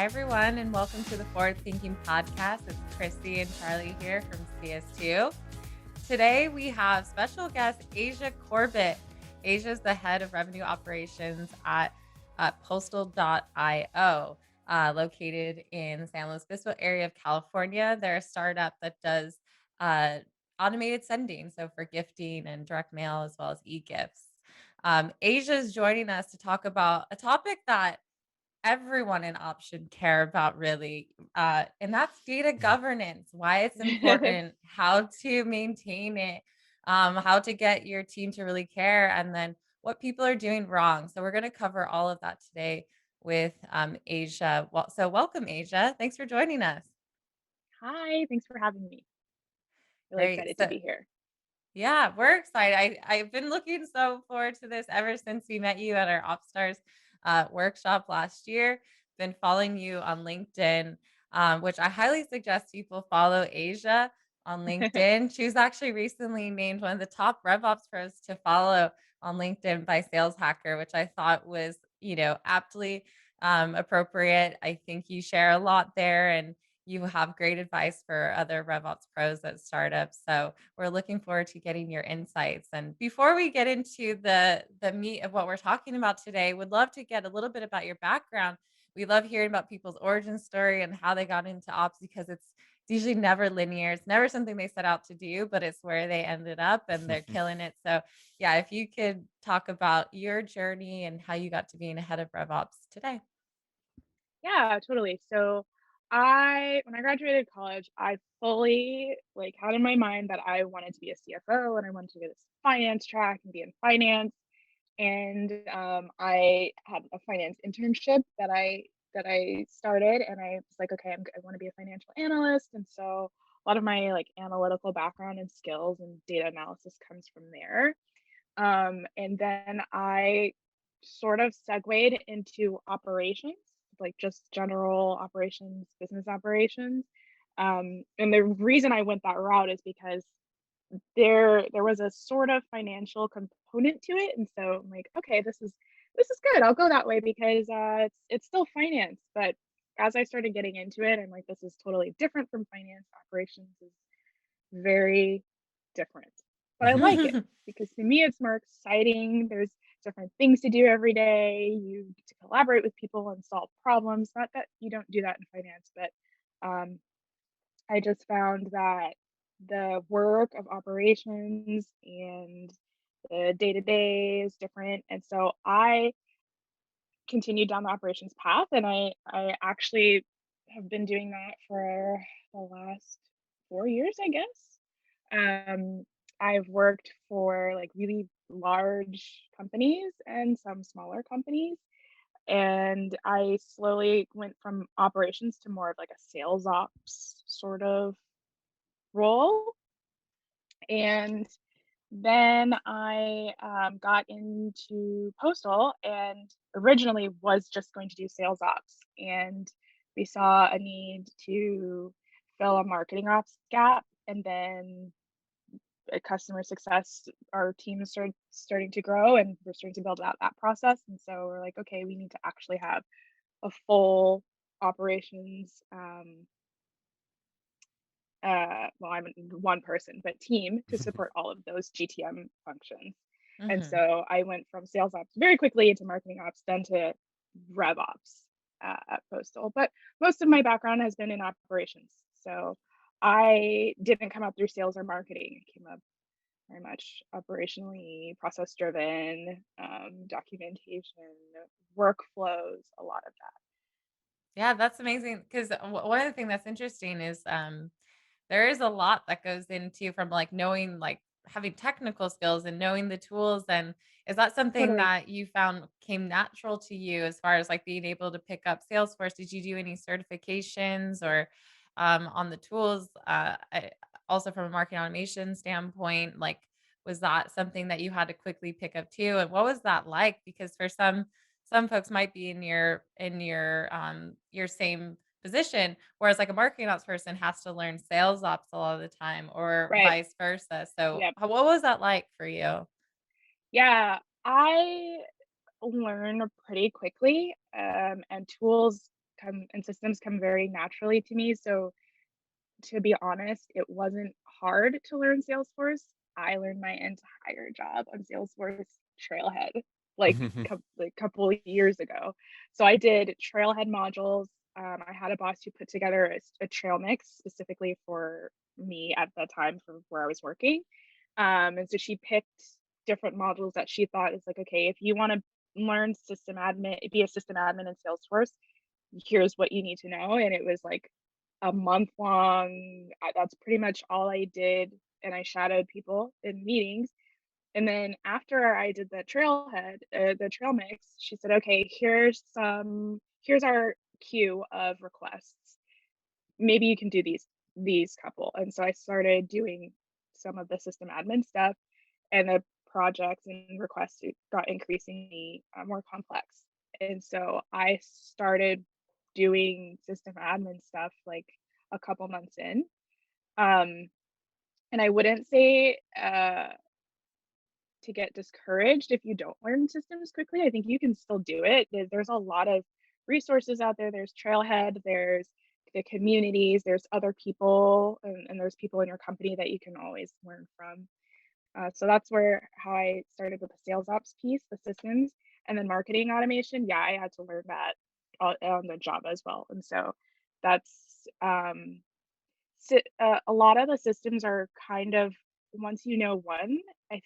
Hi, everyone, and welcome to the Forward Thinking Podcast. It's Chrissy and Charlie here from CS2. Today, we have special guest Asia Corbett. Asia is the head of revenue operations at postal.io, located in the San Luis Obispo area of California. They're a startup that does uh, automated sending, so for gifting and direct mail, as well as e-gifts. Asia is joining us to talk about a topic that everyone in ops should care about really, and that's data governance, why it's important, how to maintain it, how to get your team to really care, and then what people are doing wrong. So we're going to cover all of that today with Asia. So welcome, Asia. Thanks for joining us. Hi, thanks for having me. Really Great. excited to So be here. yeah, we're excited. I've been looking so forward to this ever since we met you at our OpsStars workshop last year. Been following you on LinkedIn, which I highly suggest people follow Asia on LinkedIn. She was actually recently named one of the top RevOps pros to follow on LinkedIn by Sales Hacker, which I thought was, aptly appropriate. I think you share a lot there, and you have great advice for other RevOps pros at startups. So we're looking forward to getting your insights. And before we get into the meat of what we're talking about today, would love to get a little bit about your background. We love hearing about people's origin story and how they got into ops because it's usually never linear. It's never something they set out to do, but it's where they ended up and they're killing it. So yeah, if you could talk about your journey and how you got to being a head of RevOps today. Yeah, totally. When I graduated college, I fully had in my mind that I wanted to be a CFO and I wanted to go this finance track and be in finance. And I had a finance internship that I started, and I was like, okay, I want to be a financial analyst. And so a lot of my analytical background and skills and data analysis comes from there. And then I sort of segued into operations, like just general operations, business operations. And the reason I went that route is because there was a sort of financial component to it, and so I'm like, okay, this is good. I'll go that way because it's still finance. But as I started getting into it, I'm like, this is totally different from finance. Operations is very different. But I like it because to me it's more exciting. There's different things to do every day. You get to collaborate with people and solve problems. Not that you don't do that in finance, but um, I just found that the work of operations and the day to day is different. And so I continued down the operations path, and I actually have been doing that for the last 4 years, I guess. I've worked for really large companies and some smaller companies, and I slowly went from operations to more of like a sales ops sort of role. And then I got into Postal and originally was just going to do sales ops. And we saw a need to fill a marketing ops gap. And then customer success, our team starting to grow and we're starting to build out that process. And so we're like, okay, we need to actually have a full operations well, I'm one person, but team to support all of those GTM functions. And Hmm. so I went from sales ops very quickly into marketing ops, then to rev ops at Postal. But most of my background has been in operations. So I didn't come up through sales or marketing. I came up very much operationally process driven, documentation, workflows, a lot of that. Yeah, that's amazing. Because one of the things that's interesting is there is a lot that goes into from like knowing like having technical skills and knowing the tools. And is that something Totally. that you found came natural to you as far as like being able to pick up Salesforce? Did you do any certifications or on the tools? Also from a marketing automation standpoint, like was that something that you had to quickly pick up too? And what was that like? Because for some folks might be in your same position, whereas like a marketing ops person has to learn sales ops a lot of the time or Right. vice versa. So Yep. what was that like for you? Yeah. I learn pretty quickly, and tools come and systems come very naturally to me. So to be honest, it wasn't hard to learn Salesforce. I learned my entire job on Salesforce Trailhead, like couple of years ago. So I did Trailhead modules. I had a boss who put together a trail mix specifically for me at the time for where I was working. And so she picked different modules that she thought is like, okay, if you want to learn system admin, be a system admin in Salesforce, here's what you need to know. And it was like a month long. That's pretty much all I did. And I shadowed people in meetings. And then after I did the trail mix, she said, okay, here's our queue of requests. Maybe you can do these couple. And so I started doing some of the system admin stuff, and the projects and requests got increasingly more complex. And so I started doing system admin stuff like a couple months in. Um, and I wouldn't say to get discouraged if you don't learn systems quickly. I think you can still do it. There's a lot of resources out there. There's Trailhead, there's the communities, there's other people, and there's people in your company that you can always learn from. So that's where how I started with the sales ops piece, the systems, and then marketing automation. Yeah, I had to learn that on the job as well. And so that's a lot of the systems are kind of once you know one, I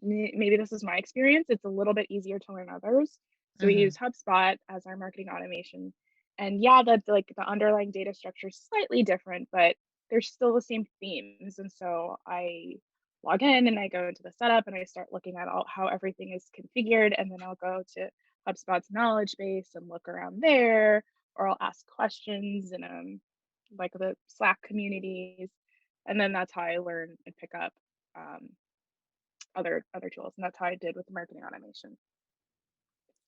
maybe this is my experience, it's a little bit easier to learn others. So we Mhm. use HubSpot as our marketing automation. And yeah, that's like the underlying data structure is slightly different, but there's still the same themes. And so I log in and I go into the setup and I start looking at all how everything is configured. And then I'll go to HubSpot's knowledge base and look around there, or I'll ask questions in like the Slack communities. And then that's how I learn and pick up um, other tools, and that's how I did with the marketing automation.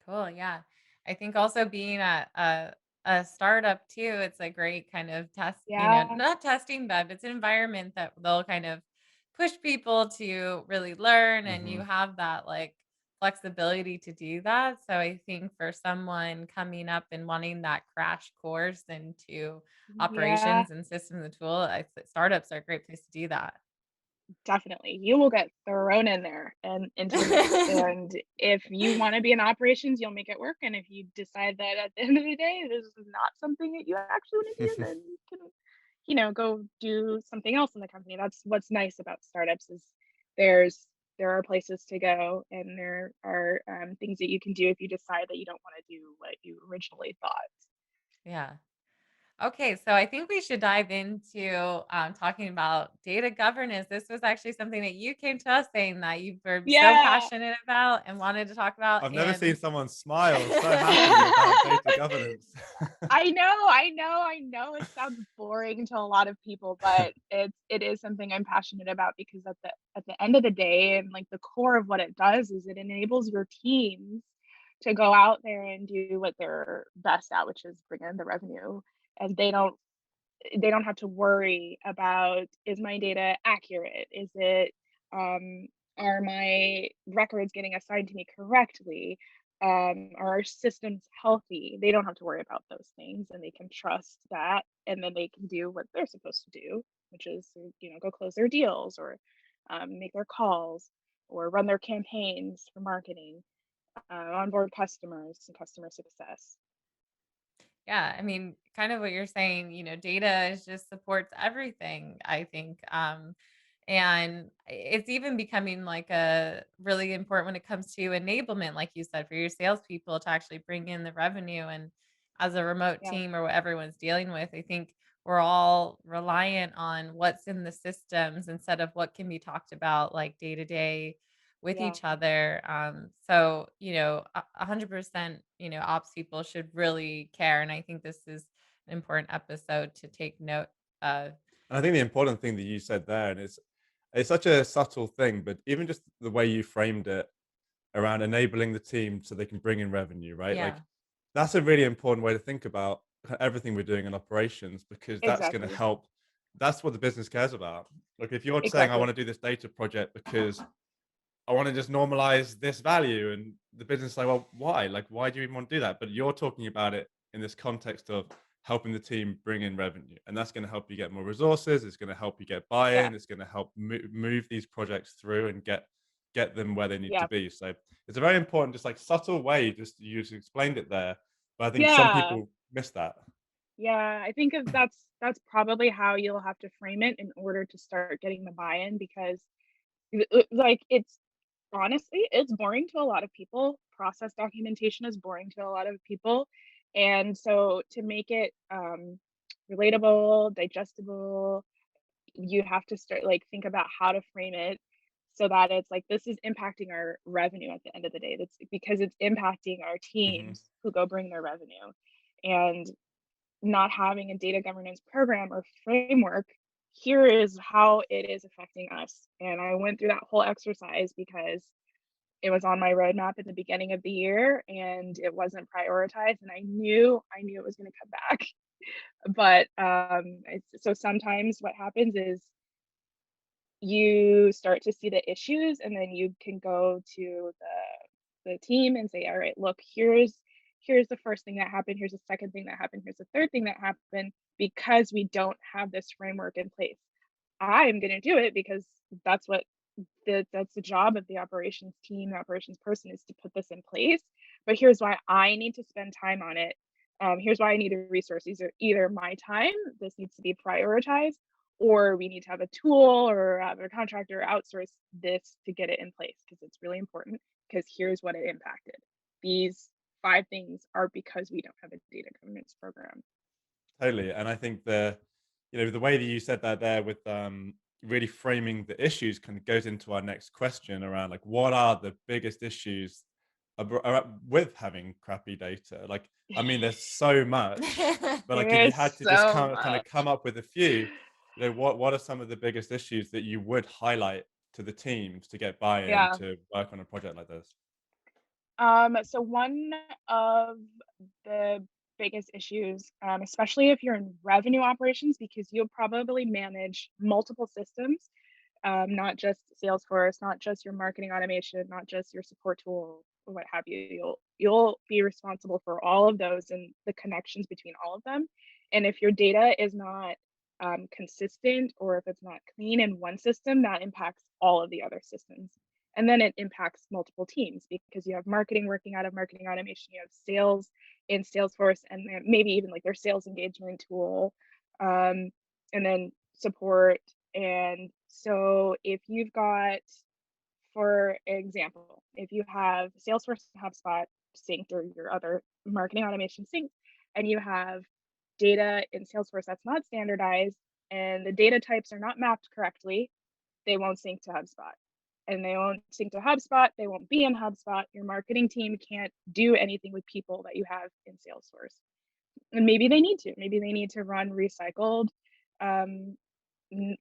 Cool, yeah. I think also being a startup too, it's a great kind of test, Yeah, not testing bed, but it's an environment that they'll kind of push people to really learn and you Hmm. have that like flexibility to do that. So I think for someone coming up and wanting that crash course into yeah, operations and systems and tool, startups are a great place to do that. definitely. You will get thrown in there and into the mix. And if you want to be in operations, you'll make it work. And if you decide that at the end of the day, this is not something that you actually want to do, then you can, go do something else in the company. That's what's nice about startups is there's there are places to go and there are things that you can do if you decide that you don't want to do what you originally thought. Yeah. Okay, so I think we should dive into talking about data governance. This was actually something that you came to us saying that you were so Yeah. passionate about and wanted to talk about. I've never seen And someone smile so happily about data governance. I know it sounds boring to a lot of people, but it is something I'm passionate about because at the end of the day and like the core of what it does is it enables your teams to go out there and do what they're best at, which is bring in the revenue. And they don't have to worry about is my data accurate? Is it um are my records getting assigned to me correctly? Are our systems healthy? They don't have to worry about those things and they can trust that and then they can do what they're supposed to do, which is go close their deals or make their calls or run their campaigns for marketing, onboard customers and customer success. yeah, I mean, kind of what you're saying, data is just supports everything, I think. And it's even becoming like a really important when it comes to enablement, like you said, for your salespeople to actually bring in the revenue. And as a remote Yeah, team or what everyone's dealing with, I think we're all reliant on what's in the systems instead of what can be talked about like day to day with yeah. each other. So, 100%, ops people should really care. And I think this is an important episode to take note of. And I think the important thing that you said there, and it's such a subtle thing, but even just the way you framed it around enabling the team so they can bring in revenue, right? Like Yeah. that's a really important way to think about everything we're doing in operations because that's going to Exactly. help. That's what the business cares about. Like if you're saying, I want Exactly. to do this data project because I want to just normalize this value, and the business is like, well, why? Like, why do you even want to do that? But you're talking about it in this context of helping the team bring in revenue, and that's going to help you get more resources. It's going to help you get Yeah. buy-in. It's going to help move these projects through and get them where they need to Yeah. be. So it's a very important, just like subtle way. Just you just explained it there, but I think some Yeah. people miss that. Yeah, I think that's probably how you'll have to frame it in order to start getting the buy-in because like it's honestly, it's boring to a lot of people. Process documentation is boring to a lot of people. And so to make it relatable, digestible, you have to start like think about how to frame it so that it's like this is impacting our revenue at the end of the day. That's because it's impacting our Hmm. teams who go bring their revenue. And not having a data governance program or framework, here is how it is affecting us. And I went through that whole exercise because it was on my roadmap at the beginning of the year and it wasn't prioritized and I knew it was going to come back. But so sometimes what happens is you start to see the issues and then you can go to the team and say, all right, look, here's the first thing that happened, here's the second thing that happened, here's the third thing that happened because we don't have this framework in place. I'm going to do it because that's what that's the job of the operations team, the operations person is to put this in place. But here's why I need to spend time on it. Here's why I need the resources. Either my time, this needs to be prioritized, or we need to have a tool or have a contractor outsource this to get it in place because it's really important. Because here's what it impacted. These five things are because we don't have a data governance program. Totally, and I think the way that you said that there with really framing the issues kind of goes into our next question around like what are the biggest issues with having crappy data? Like, I mean, there's so much, but like There if you is had to just so kind of much. come up with a few, what are some of the biggest issues that you would highlight to the teams to get buy-in Yeah. to work on a project like this? So one of the biggest issues, especially if you're in revenue operations, because you'll probably manage multiple systems, not just Salesforce, not just your marketing automation, not just your support tool or what have you. You'll be responsible for all of those and the connections between all of them. And if your data is not consistent or if it's not clean in one system, that impacts all of the other systems. And then it impacts multiple teams because you have marketing working out of marketing automation, you have sales in Salesforce, and then maybe even like their sales engagement tool, um, and then support. And so if you've got, for example, if you have Salesforce and HubSpot synced or your other marketing automation synced, and you have data in Salesforce that's not standardized and the data types are not mapped correctly, they won't sync to HubSpot. And they won't sync to HubSpot, they won't be in HubSpot. Your marketing team can't do anything with people that you have in Salesforce. And maybe they need to. Maybe they need to run recycled um,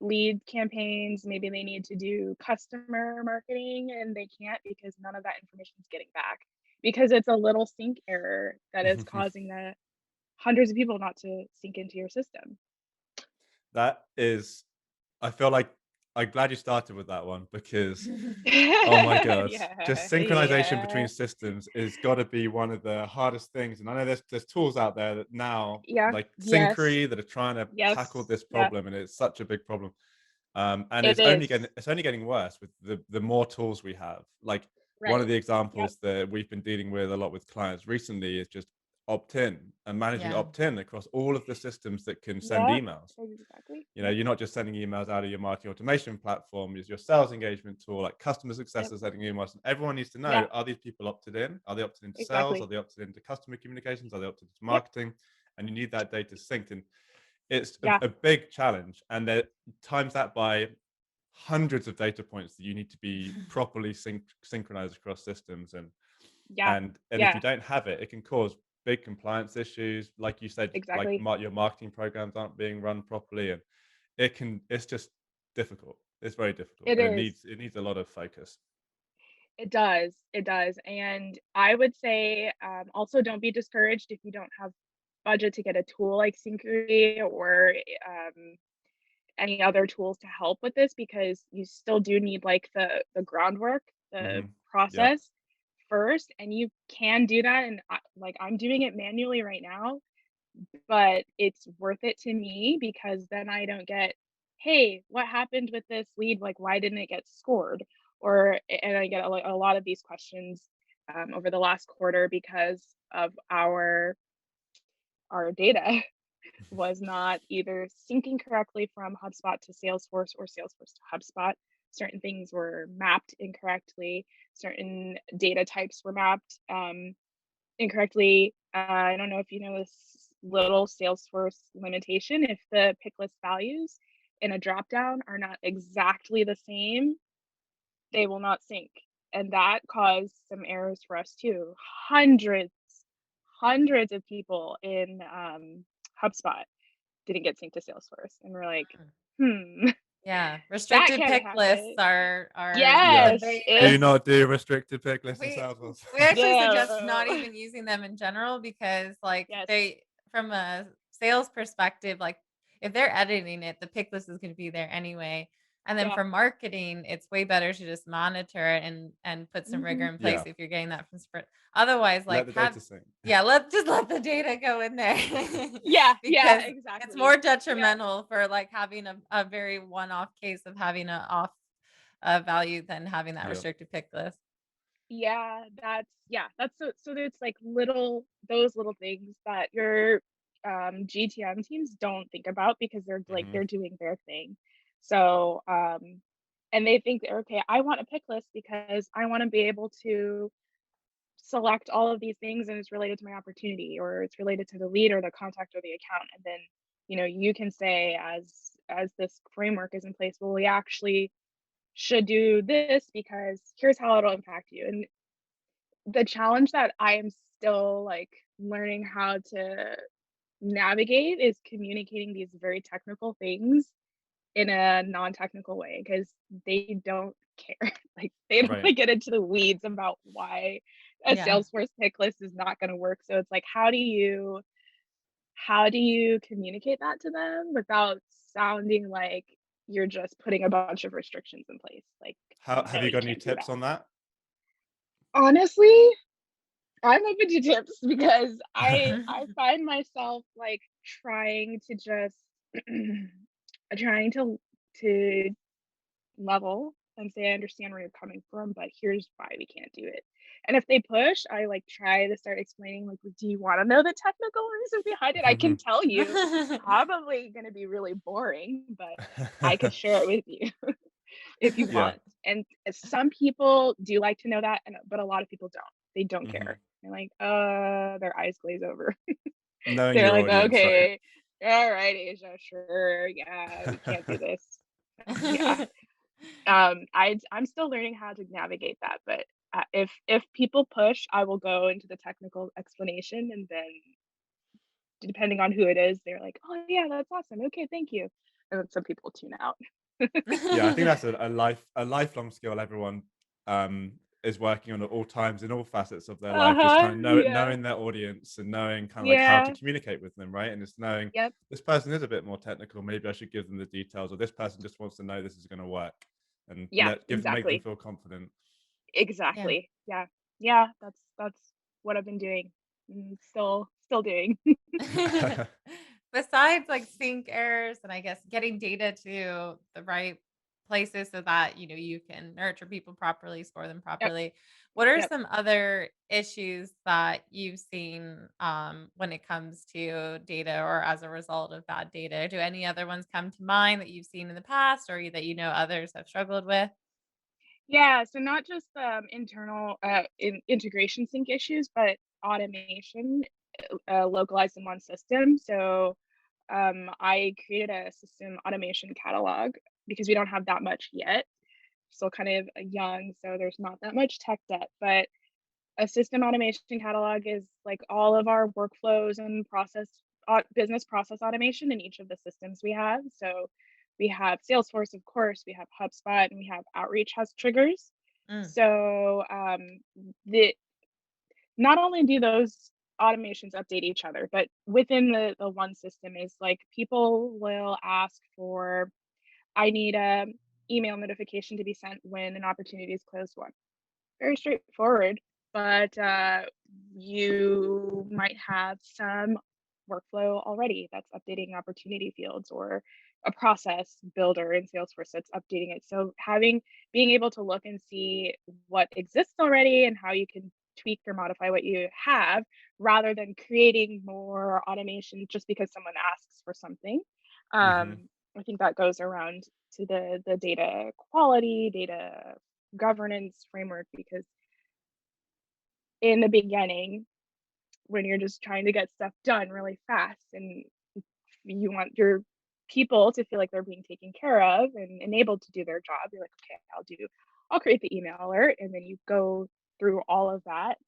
lead campaigns. Maybe they need to do customer marketing and they can't because none of that information is getting back because it's a little sync error that is causing the hundreds of people not to sync into your system. That is, I feel like I'm glad you started with that one because, oh my god, just Yeah, synchronization between yeah, systems is gotta be one of the hardest things, and I know there's tools out there that now, yeah, like yes, Synchrony, that are trying to tackle yes, this yeah, problem, and it's such a big problem. And it is. it's only getting worse with the more tools we have. Like, one of Right. the Yep, examples that we've been dealing with a lot with clients recently is just opt-in and managing Yeah. opt-in across all of the systems that can send yep, emails. exactly. Yep, You're not just sending emails out of your marketing automation platform, is your sales engagement tool, like customer success yep, is sending emails. And everyone needs to yeah, know, are these people opted in? Are they opted into sales? Are exactly. they opted into customer communications? Are they opted into Yep, marketing? And you need that data synced. And it's yeah, a big challenge. And there times that by hundreds of data points that you need to be properly synchronized across systems. yeah, And if you yeah, don't have it, it can cause big compliance issues. Like you said, like exactly. your marketing programs aren't being run properly, and it's just difficult. It's very difficult, It and is. it needs a lot of focus. It does, and I would say, also don't be discouraged if you don't have budget to get a tool like Synchrony or, any other tools to help with this because you still do need, like, the groundwork, the Hmm. Yeah. process first, and you can do that, and like I'm doing it manually right now, but it's worth it to me because then I don't get, "Hey, what happened with this lead? Like, why didn't it get scored?" Or and I get a lot of these questions over the last quarter because of our data was not either syncing correctly from HubSpot to Salesforce or Salesforce to HubSpot. Certain things were mapped incorrectly. Certain data types were mapped incorrectly. I don't know if you know this little Salesforce limitation. If the pick list values in a dropdown are not exactly the same, they will not sync. And that caused some errors for us too. Hundreds, hundreds of people in HubSpot didn't get synced to Salesforce. And we're like, Mm. hmm, Yeah, that restricted can't pick lists happen. are the Yeah. Yes, main Do it's not do restricted pick lists in we Salesforce. we actually suggest not no. even using them in general because, like, Yes. they from a sales perspective, like, if they're editing it, the pick list is gonna be there anyway, and then Yeah. for marketing, it's way better to just monitor it and put some rigor Hmm. in place Yeah. if you're getting that from Sprint. Otherwise, Let like, the have data sync. yeah, let the data go in there Yeah. Yeah. because it's Exactly. more Yeah. detrimental for, like, having a very one-off case of having a off, value than having that Yeah. restricted pick list. Yeah, that's so there's like little those little things that your GTM teams don't think about because they're like Hmm. they're doing their thing. So and they think, okay, I want a pick list because I want to be able to select all of these things and it's related to my opportunity or it's related to the lead or the contact or the account. And then, you can say as this framework is in place, well, we actually should do this because here's how it'll impact you. And the challenge that I am still like learning how to navigate is communicating these very technical things in a non-technical way because they don't care. Like they don't want Right. to get into the weeds about why a Yeah. Salesforce pick list is not going to work. So it's like how do you communicate that to them without sounding like you're just putting a bunch of restrictions in place? Like, How have no, you you got any can't do tips that. on that? Honestly, I'm open to tips because I Mhm. I find myself like trying to just trying to level and say I understand where you're coming from, but here's why we can't do it. And if they push, I like try to start explaining like, do you want to know the technical reason behind it? I can tell you. It's probably going to be really boring, but I could share it with you if you Yeah. want. And some people do like to know that, but a lot of people don't. They don't Hmm. care. They're like, their eyes glaze over. Knowing They're your like, audience, right? okay, all right, Asia, sure, yeah, we can't do this. Yeah. I'm still learning how to navigate that, but if people push, I will go into the technical explanation, and then depending on who it is, they're like, "Oh yeah, that's awesome. Okay, thank you." And then some people tune out. Yeah, I think that's a lifelong skill everyone is working on at all times in all facets of their life. Just kind of Yeah. knowing their audience and knowing kind of like how to Yeah. communicate with them, right? And just knowing Yep. this person is a bit more technical. Maybe I should give them the details, or this person just wants to know this is going to work, and Yeah. make them Exactly. feel confident. Yeah. Exactly. Yeah. Yeah. That's what I've been doing. And still doing. Besides, like, sync errors and I guess getting data to the right places so that, you can nurture people properly, score them Yep. properly. What are Yep. some other issues that you've seen, when it comes to data or as a result of bad data? Do any other ones come to mind that you've seen in the past or that others have struggled with? Yeah, so not just internal integration sync issues, but automation localized in one system. So I created a system automation catalog because we don't have that much yet. Still kind of young, so there's not that much tech debt. But a system automation catalog is like all of our workflows and business process automation in each of the systems we have. So we have Salesforce, of course, we have HubSpot, and we have Outreach has triggers. Mm. So the not only do those automations update each other, but within the one system is like people will ask for, I need a email notification to be sent when an opportunity is closed one. Very straightforward. but you might have some workflow already that's updating opportunity fields, or a process builder in Salesforce that's updating it. So being able to look and see what exists already and how you can tweak or modify what you have, rather than creating more automation just because someone asks for something. Hmm. I think that goes around to the data quality, data governance framework, because in the beginning, when you're just trying to get stuff done really fast and you want your people to feel like they're being taken care of and enabled to do their job, you're like, okay, I'll create the email alert. And then you go through all of that.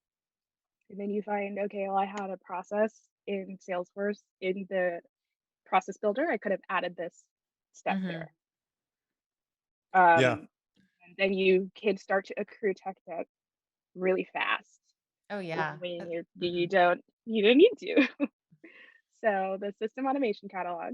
And then you find, okay, well, I had a process in Salesforce in the process builder. I could have added this step Mhm. there. Yeah, Um, and then you can start to accrue tech debt really fast Oh, yeah. when Mhm. you don't need to. So the system automation catalog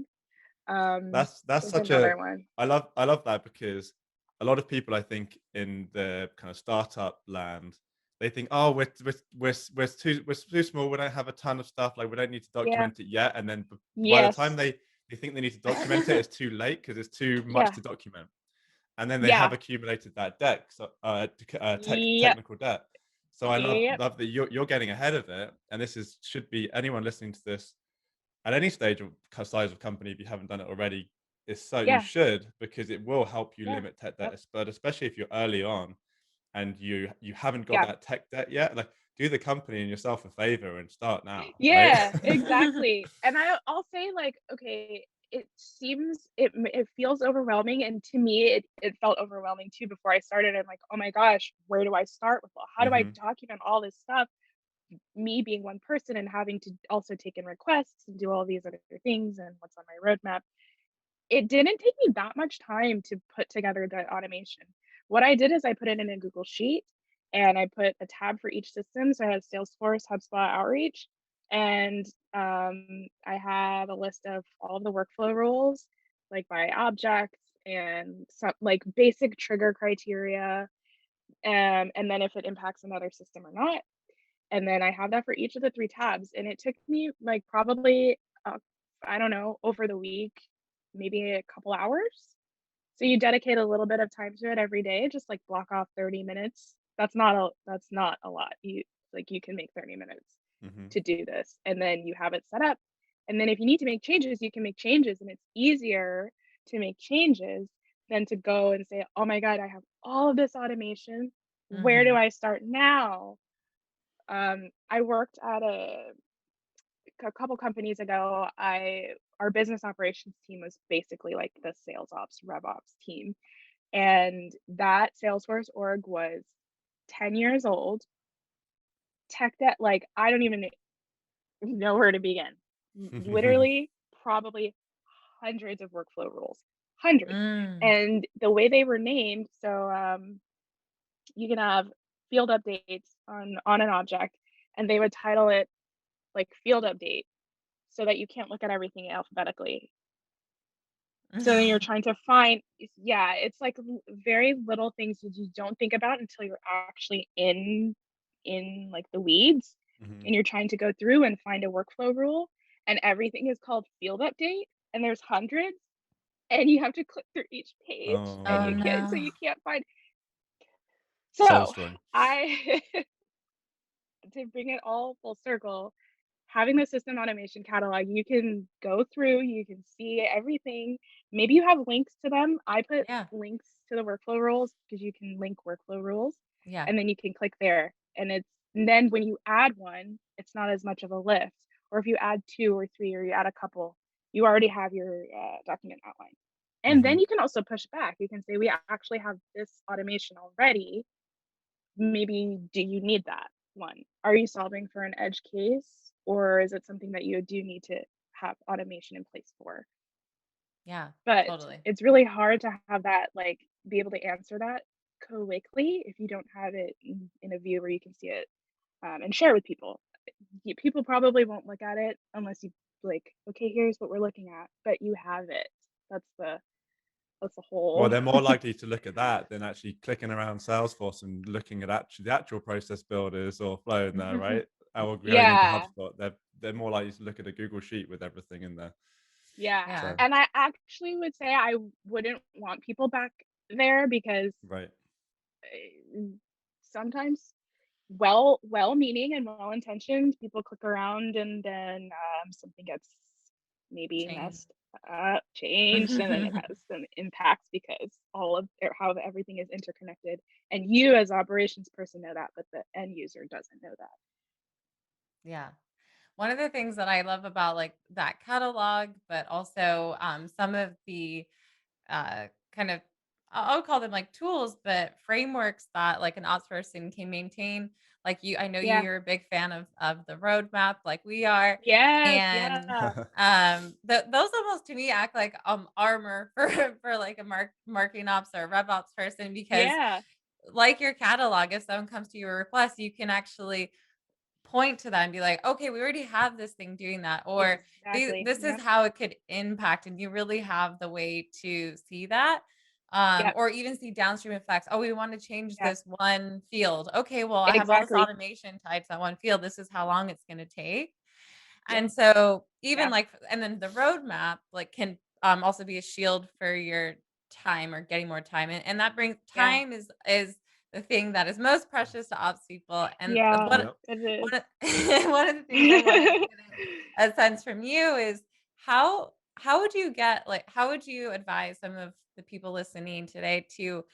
that's is such a another one. I love that because a lot of people I think in the kind of startup land, they think, oh, we're too small, we don't have a ton of stuff, like we don't need to Yeah. document it yet, and then by the time Yes. they think they need to document it, it's too late because it's too much Yeah. to document, and then they have Yeah. accumulated that debt, so Yep. technical debt. So I Yep. love that you're getting ahead of it, and this is should be anyone listening to this at any stage of size of company, if you haven't done it already, is so you Yeah. should, because it will help you Yeah. limit tech Yep. debt, but especially if you're early on and you haven't got Yeah. that tech debt yet, like do the company and yourself a favor and start now, right? Yeah, exactly. And I'll say, like, okay, it feels overwhelming, and to me it felt overwhelming too before I started. I'm like, "Oh my gosh, where do I start with how do I Hmm. document all this stuff?" Me being one person and having to also take in requests and do all these other things and what's on my roadmap. It didn't take me that much time to put together the automation. What I did is I put it in a Google Sheet, and I put a tab for each system. So I had Salesforce, HubSpot, Outreach, and I had a list of all of the workflow rules, like by objects and some like basic trigger criteria, and then if it impacts another system or not. And then I have that for each of the three tabs. And it took me like probably, I don't know, over the week, maybe a couple hours. So you dedicate a little bit of time to it every day, just like block off 30 minutes. That's not a lot. You can make 30 minutes Hmm. to do this, and then you have it set up. And then if you need to make changes, you can make changes, and it's easier to make changes than to go and say, "Oh my god, I have all of this automation. Where do Mhm. I start now?" I worked at a couple companies ago. I Our business operations team was basically like the sales ops, rev ops team, and that Salesforce org was 10 years old. Tech debt, like I don't even know where to begin. Literally, probably hundreds of workflow rules, hundreds, Mm. and the way they were named. So you can have field updates on an object, and they would title it like field update so that you can't look at everything alphabetically. So then you're trying to find, yeah, it's like very little things that you don't think about until you're actually in like the weeds, Hmm. and you're trying to go through and find a workflow rule, and everything is called field update, and there's hundreds, and you have to click through each page, and Oh, Oh, you no. can't find. soul So destroying. I to bring it all full circle, having the system automation catalog, you can go through, you can see everything. Maybe you have links to them. I put Yeah. links to the workflow rules because you can link workflow rules, Yeah. and then you can click there. And then when you add one, it's not as much of a lift. Or if you add two or three, or you add a couple, you already have your document outline. And then Hmm. you can also push back. You can say, we actually have this automation already. Maybe do you need that one? Are you solving for an edge case, or is it something that you do need to have automation in place for? Yeah. But Totally. it's really hard to have that, like, be able to answer that quickly if you don't have it in a view where you can see it, and share with people. People probably won't look at it unless you like, okay, here's what we're looking at, but you have it. That's as a Well, whole. they're more likely to look at that than actually clicking around Salesforce and looking at the actual process builders or flow in there, right? Or going into Yeah, HubSpot. They're more likely to look at a Google Sheet with everything in there. yeah, Yeah. So, and I actually would say I wouldn't want people back there because, right. sometimes well-meaning and well-intentioned people click around and then, something gets maybe Change. messed up, changed, and then it has some impacts because all of how everything is interconnected, and you as operations person know that, but the end user doesn't know that. Yeah. One of the things that I love about like that catalog, but also some of the kind of I'll call them like tools, but frameworks that like an ops person can maintain. Like you, I know Yeah. you're a big fan of the roadmap, like we are, Yes, and yeah. those almost to me act like armor for for like a marketing ops or a rev ops person because Yeah, like your catalog, if someone comes to you with a request, you can actually point to that and be like, "Okay, we already have this thing doing that," or exactly. "This is Yep, how it could impact," and you really have the way to see that, yep, or even see downstream effects. "Oh, we want to change yeah, this one field." "Okay, well, I have all this exactly. automation tied to that one field. This is how long it's gonna take." Yep, And so even yeah, like and then the roadmap like can also be a shield for your time or getting more time. And that brings yeah, time is the thing that is most precious to ops people. And yeah, Yep. it is. one of, one of the things I wanted to get a sense from you is how would you get like how would you advise some of the people listening today to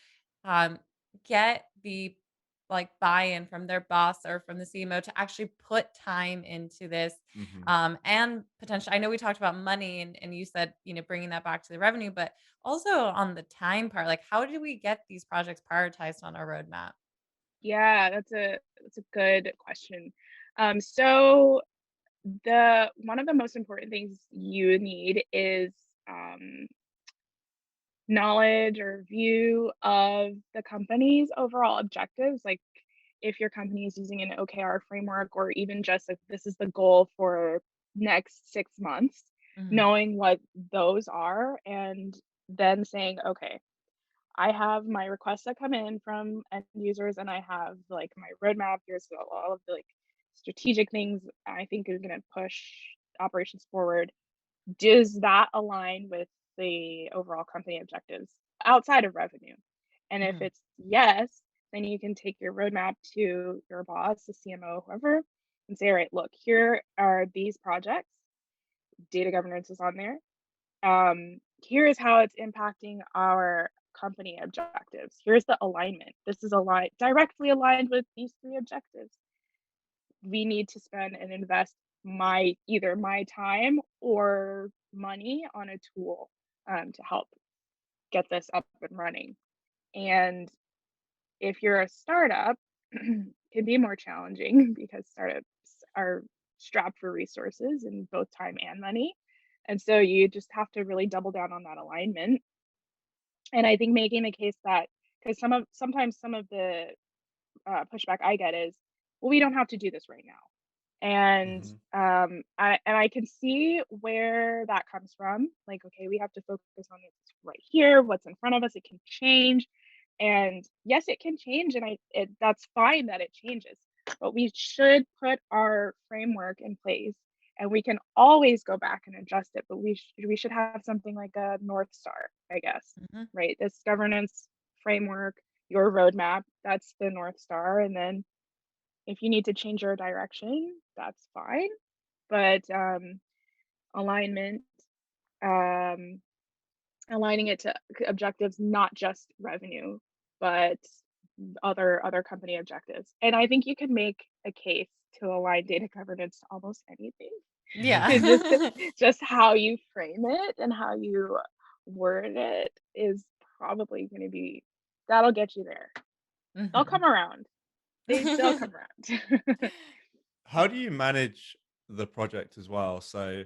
um, get the like buy-in from their boss or from the CMO to actually put time into this Hmm. and potentially I know we talked about money and you said bringing that back to the revenue but also on the time part like how do we get these projects prioritized on our roadmap. Yeah, that's a good question. So the one of the most important things you need is, um, knowledge or view of the company's overall objectives. Like if your company is using an OKR framework, or even just if this is the goal for next 6 months, Hmm. knowing what those are, and then saying, okay, I have my requests that come in from end users, and I have like my roadmap. Here's all of the like strategic things I think is going to push operations forward. Does that align with the overall company objectives outside of revenue? And if Hmm. it's yes, then you can take your roadmap to your boss, the CMO, whoever, and say, all right, look, here are these projects. Data governance is on there. Here is how it's impacting our company objectives. Here's the alignment. This is aligned directly aligned with these three objectives. We need to spend and invest my either my time or money on a tool, to help get this up and running. And if you're a startup, can be more challenging because startups are strapped for resources in both time and money. And so you just have to really double down on that alignment. And I think making the case that because sometimes some of the pushback I get is, well, we don't have to do this right now. And Hmm. I can see where that comes from. Like, okay, we have to focus on this right here. What's in front of us? It can change, and yes, it can change, and that's fine that it changes. But we should put our framework in place, and we can always go back and adjust it. But we should have something like a North Star, I guess, Hmm. right? This governance framework, your roadmap, that's the North Star, and then if you need to change your direction, that's fine. But alignment, um, aligning it to objectives, not just revenue, but other company objectives. And I think you could make a case to align data governance to almost anything. It's Yeah. just how you frame it and how you word it is probably going to be that'll get you there. They'll come around. They'll Hmm. come around. How do you manage the project as well? So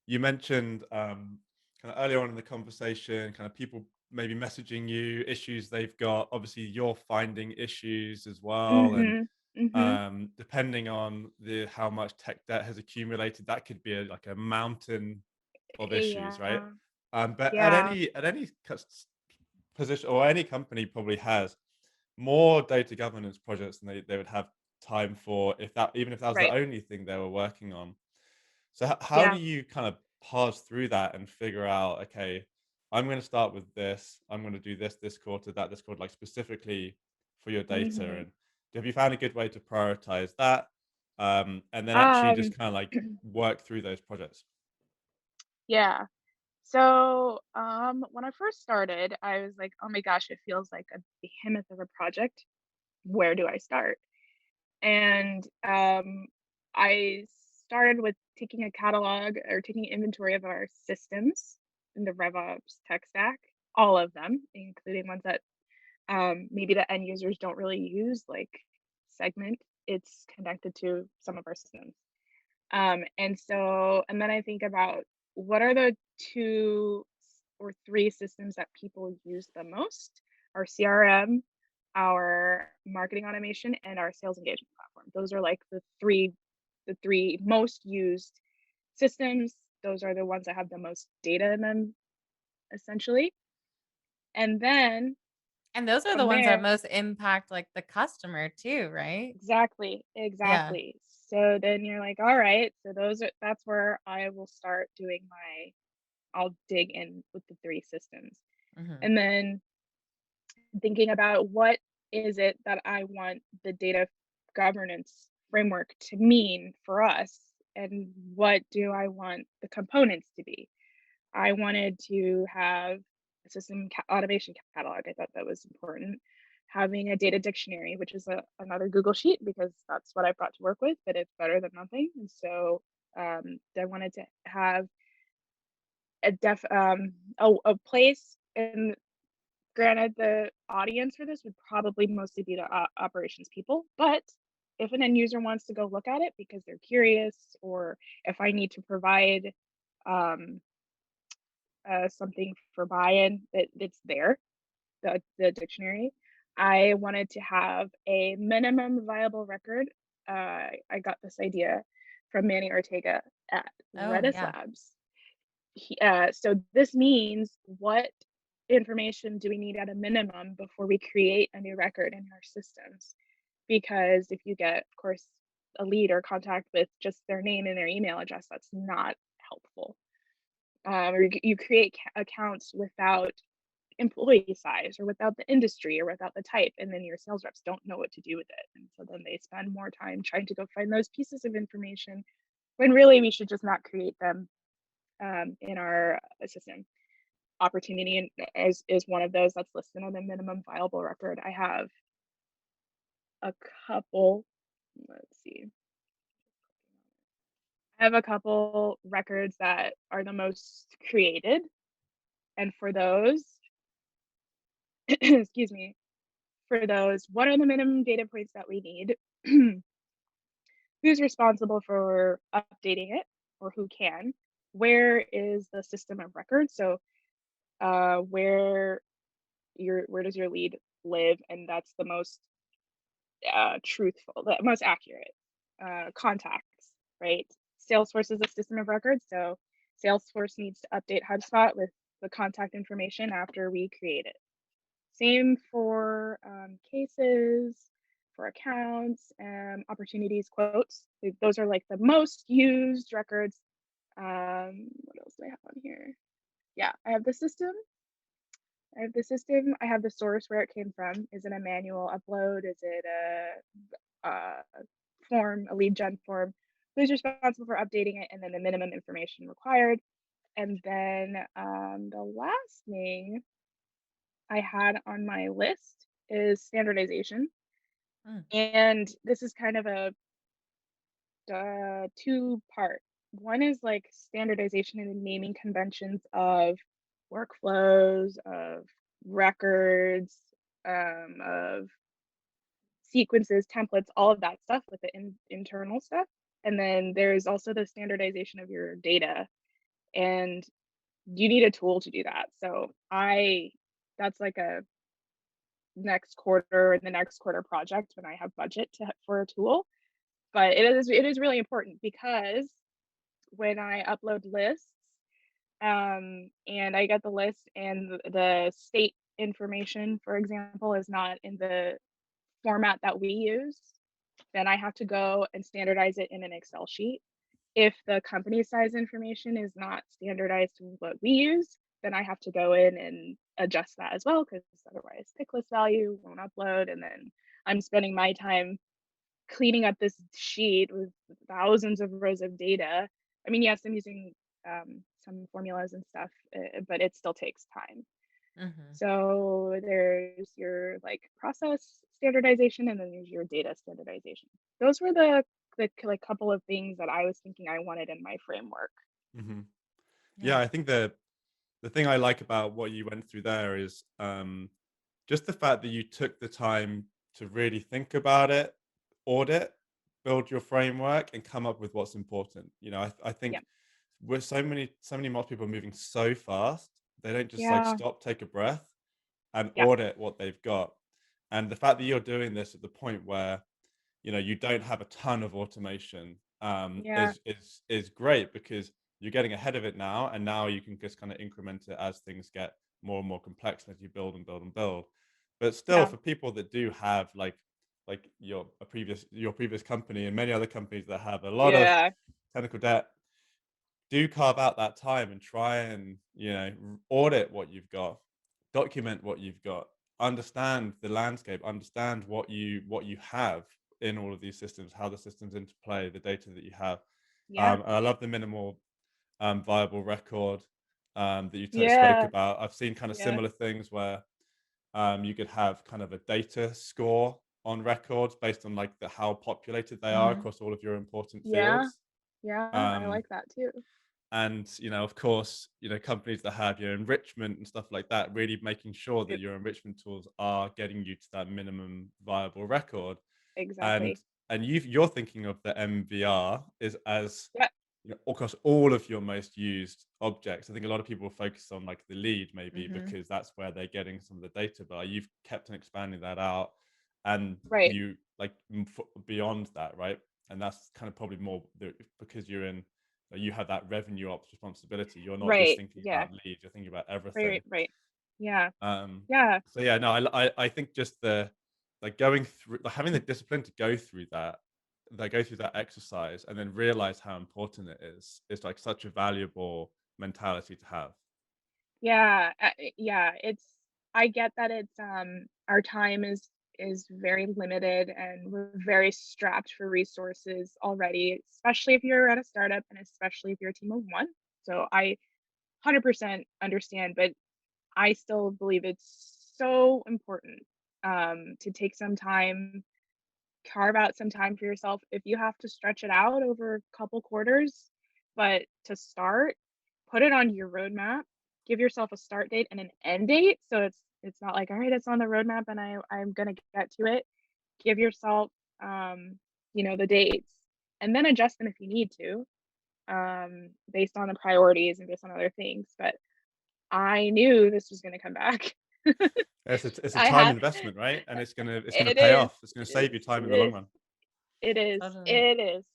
you mentioned kind of earlier on in the conversation, kind of people maybe messaging you issues they've got. Obviously, you're finding issues as well, and Mhm. Mhm. depending on the how much tech debt has accumulated, that could be like a mountain of issues, right? Yeah. But Yeah. at any position, or any company probably has more data governance projects than they would have time for, if that even if that was the Right. only thing they were working on. So how do Yeah. you kind of parse through that and figure out, okay, I'm going to start with this, I'm going to do this quarter, that this quarter, like specifically for your data, Mhm. and have you found a good way to prioritize that, and then actually Um, just kind of like work through those projects? yeah. So, when I first started, I was like, "Oh my gosh, it feels like a behemoth of a project. Where do I start?" And I started with taking a catalog or taking inventory of our systems in the RevOps tech stack, all of them, including ones that maybe the end users don't really use, like Segment. It's connected to some of our systems. And then I think about what are the or three systems that people use the most? Our CRM, our marketing automation, and our sales engagement platform. Those are like the three most used systems. Those are the ones that have the most data in them, essentially. And then And those are the from ones that there, most impact, like, the customer too, right? exactly, Yeah. exactly. So then you're like, all right, so that's where I will start doing I'll dig in with the 3 systems. Mhm. And then thinking about what is it that I want the data governance framework to mean for us, and what do I want the components to be. I wanted to have a system automation catalog. I thought that was important. Having a data dictionary, which is another Google sheet because that's what I brought to work with, but it's better than nothing. And so I wanted to have a place, and granted, the audience for this would probably mostly be the operations people, but if an end user wants to go look at it because they're curious, or if I need to provide um, something for buy-in, it's there, the dictionary. I wanted to have a minimum viable record. I got this idea from Manny Ortega at Oh, Redis yeah. Labs. So this means what information do we need at a minimum before we create a new record in our systems? Because if you get, of course, a lead or contact with just their name and their email address, that's not helpful. Or you create accounts without employee size or without the industry or without the type, and then your sales reps don't know what to do with it. And so then they spend more time trying to go find those pieces of information when really we should just not create them in our system. Opportunity is one of those that's listed on the minimum viable record. I have a couple, let's see, I have a couple records that are the most created. And for those, excuse me, for those, what are the minimum data points that we need? Who's responsible for updating it, or who can? Where is the system of record? So, where does your lead live? And that's the most truthful, the most accurate. Contacts, right? Salesforce is a system of record, so Salesforce needs to update HubSpot with the contact information after we create it. Same for cases, for accounts, opportunities, quotes. Those are like the most used records. What else do I have on here? Yeah, I have the system. I have the source where it came from. Is it a manual upload? Is it a form, a lead gen form? Who's responsible for updating it? And then the minimum information required. And then the last thing I had on my list is standardization. Mm. And this is kind of a two part. One is like standardization and naming conventions of workflows, of records, of sequences, templates, all of that stuff with the internal stuff. And then there's also the standardization of your data, and you need a tool to do that. So that's like a next quarter and the next quarter project when I have budget for a tool. But it is really important because when I upload lists, and I get the list and the state information, for example, is not in the format that we use, then I have to go and standardize it in an Excel sheet. If the company size information is not standardized to what we use, then I have to go in and adjust that as well, because otherwise pick list value won't upload, and then I'm spending my time cleaning up this sheet with thousands of rows of data. I mean, yes, I'm using some formulas and stuff, but it still takes time. Mhm. So there's your like process standardization, and then there's your data standardization. Those were like couple of things that I was thinking I wanted in my framework. Mhm. Yeah, Yeah. I think the thing I like about what you went through there is just the fact that you took the time to really think about it, audit, build your framework, and come up with what's important. I Yeah. think with so many more people moving so fast, they don't just like Yeah. stop, take a breath, and Yeah. audit what they've got. And the fact that you're doing this at the point where you don't have a ton of automation Yeah. is great because you're getting ahead of it now, and now you can just kind of increment it as things get more and more complex as you build and build and build. But still, Yeah. for people that do have like your previous company and many other companies that have a lot of Yeah. technical debt, do carve out that time and try and audit what you've got, document what you've got, understand the landscape, understand what you have in all of these systems, how the systems interplay, the data that you have. Yeah. And I love the minimal viable record that you spoke Yeah. about. I've seen kind of Yeah. similar things where you could have kind of a data score on records based on like how populated they are Mhm. across all of your important Yeah. fields. Yeah. I Um, like that too. and of course, companies that have your enrichment and stuff like that, really making sure that It, your enrichment tools are getting you to that minimum viable record. and exactly. and you're thinking of the MVR is as Yeah. across all of your most used objects. I think a lot of people focus on like the lead maybe Mhm. because that's where they're getting some of the data, but you've kept on expanding that out, and Right. you like beyond that, right? And that's kind of probably more because you have that revenue ops responsibility. You're not just Right. thinking Yeah. about leads, you're thinking about Right. everything. Right. Yeah. um Yeah. so yeah, no, I think just the like going through, like having the discipline to go through that, exercise and then realize how important it is like such a valuable mentality to have. Yeah, yeah, it's I get that it's, our time is very limited and we're very strapped for resources already, especially if you're at a startup and especially if you're a team of 1. So I 100% understand, but I still believe it's so important, to take some time, carve out some time for yourself if you have to stretch it out over a couple quarters, but to start, put it on your roadmap, give yourself a start date and an end date, so it's not like, "All right, it's on the roadmap and I'm gonna get to it." Give yourself, the dates, and then adjust them if you need to, based on the priorities and based on other things, but I knew this was gonna come back. It's a I time had investment, right? And it's gonna it pay is, off. It's gonna it save is, you time it in the long is. run. It is, Totally. it is.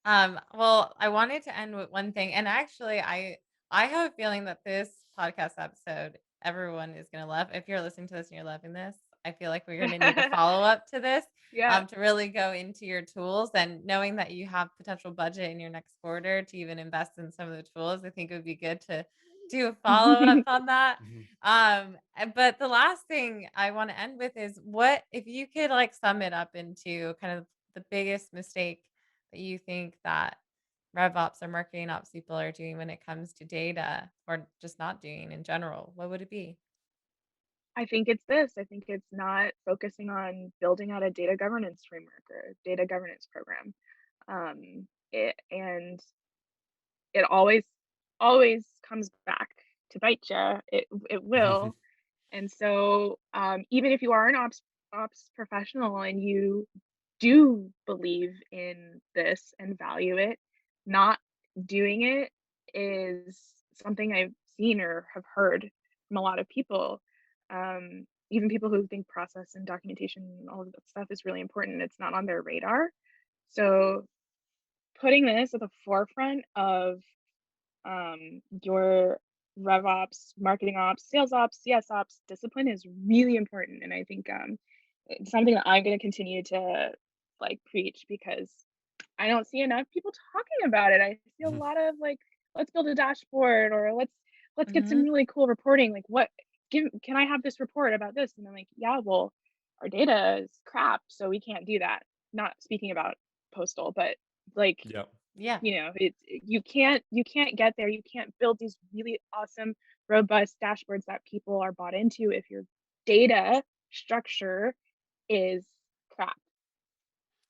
Well, I wanted to end with one thing, and actually, I have a feeling that this podcast episode everyone is gonna love. If you're listening to this and you're loving this, I feel like we're gonna need a follow up to this, Yeah. to really go into your tools and knowing that you have potential budget in your next quarter to even invest in some of the tools. I think it would be good to do a follow up on that. Mhm. But the last thing I want to end with is what if you could like sum it up into kind of the biggest mistake that you think that rev ops or marketing ops people are doing when it comes to data or just not doing in general, what would it be? I think it's this. I think it's not focusing on building out a data governance framework or a data governance program. And it always comes back to bite you. It will. And so, even if you are an ops professional and you do believe in this and value it, not doing it is something I've seen or have heard from a lot of people. Even people who think process and documentation and all of that stuff is really important. It's not on their radar. So putting this at the forefront of your rev ops, marketing ops, sales ops, CS ops, discipline is really important. And I think it's something that I'm going to continue to like preach because I don't see enough people talking about it. I see a Mhm. lot of like, let's build a dashboard or let's get some Mhm. really cool reporting. Like what can I have this report about this? And I'm like, yeah, well, our data is crap, so we can't do that. Not speaking about postal, but like, Yeah. Yeah. it's you can't get there. You can't build these really awesome, robust dashboards that people are bought into if your data structure is crap.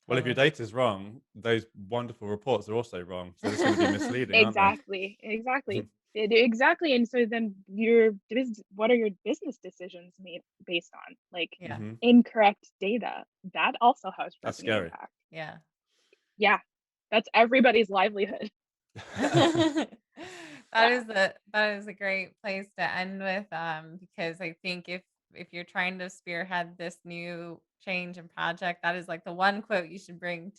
Well, if your Totally. data is wrong, those wonderful reports are also wrong. So it's going to be misleading, aren't they? Exactly, exactly. Exactly, and so then what are your business decisions made based on? Like, Yeah. Hmm. incorrect data. That also has That's revenue scary. impact. Yeah. Yeah, that's everybody's livelihood. Yeah, That is a great place to end with, because I think if you're trying to spearhead this new change and project, that is like the one quote you should bring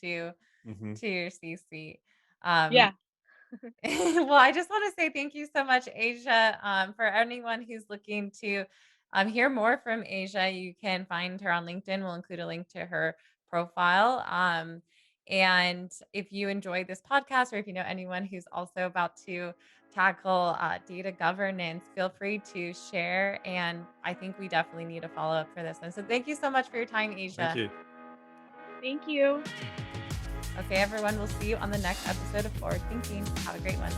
Hmm. to your C-suite. Um, yeah. well, I just want to say thank you so much, Asia. For anyone who's looking to hear more from Asia, you can find her on LinkedIn. We'll include a link to her profile. And if you enjoyed this podcast, or if you know anyone who's also about to tackle data governance, feel free to share. And I think we definitely need a follow up for this one. So thank you so much for your time, Thank Asia. you. Thank you. Okay, everyone, we'll see you on the next episode of Forward Thinking. Have a great one.